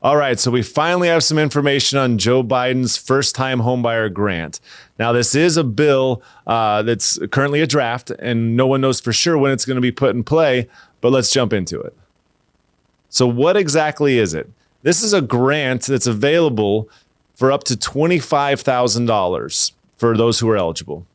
All right, so we finally have some information on Joe Biden's First Time Homebuyer Grant. Now, this is a bill that's currently a draft, and no one knows for sure when it's going to be put in play, but let's jump into it. So what exactly is it? This is a grant that's available for up to $25,000 for those who are eligible.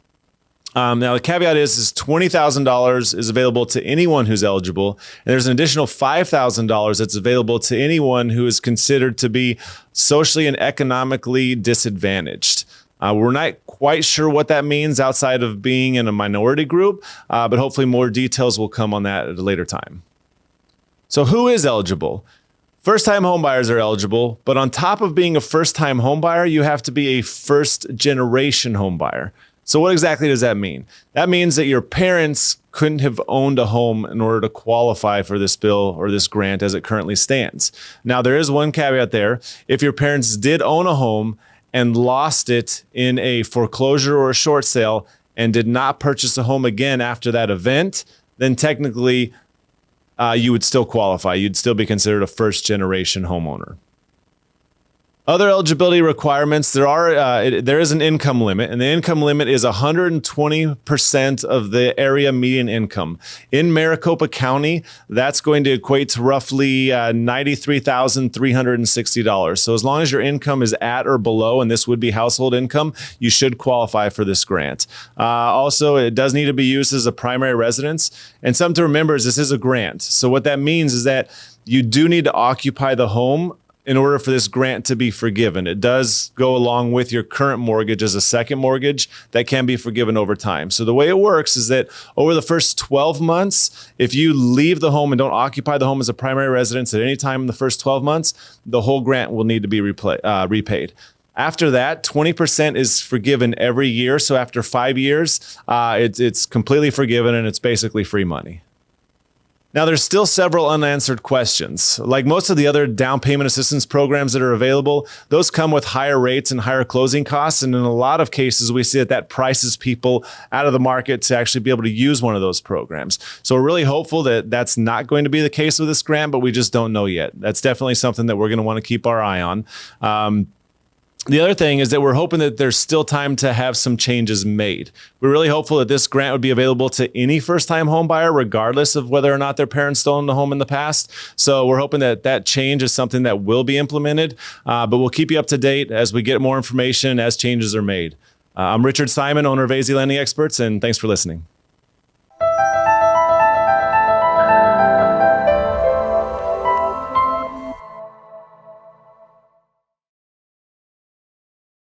Now, the caveat is $20,000 is available to anyone who's eligible, and there's an additional $5,000 that's available to anyone who is considered to be socially and economically disadvantaged. We're not quite sure what that means outside of being in a minority group, but hopefully more details will come on that at a later time. So who is eligible? First-time homebuyers are eligible, but on top of being a first-time homebuyer, you have to be a first-generation homebuyer. So what exactly does that mean? That means that your parents couldn't have owned a home in order to qualify for this bill or this grant as it currently stands. Now, there is one caveat there. If your parents did own a home and lost it in a foreclosure or a short sale and did not purchase a home again after that event, then technically you would still qualify. You'd still be considered a first-generation homeowner. Other eligibility requirements, there is an income limit, and the income limit is 120% of the area median income. In Maricopa County, that's going to equate to roughly $93,360. So as long as your income is at or below, and this would be household income, you should qualify for this grant. Also, it does need to be used as a primary residence. And something to remember is this is a grant. So what that means is that you do need to occupy the home in order for this grant to be forgiven. It does go along with your current mortgage as a second mortgage that can be forgiven over time. So the way it works is that over the first 12 months, if you leave the home and don't occupy the home as a primary residence at any time in the first 12 months, the whole grant will need to be repaid. After that, 20% is forgiven every year. So after 5 years, it's completely forgiven and it's basically free money. Now, there's still several unanswered questions. Like most of the other down payment assistance programs that are available, those come with higher rates and higher closing costs. And in a lot of cases, we see that prices people out of the market to actually be able to use one of those programs. So we're really hopeful that that's not going to be the case with this grant, but we just don't know yet. That's definitely something that we're going to want to keep our eye on. The other thing is that we're hoping that there's still time to have some changes made. We're really hopeful that this grant would be available to any first-time home buyer, regardless of whether or not their parents owned the home in the past. So we're hoping that that change is something that will be implemented, but we'll keep you up to date as we get more information as changes are made. I'm Richard Simon, owner of AZ Lending Experts, and thanks for listening.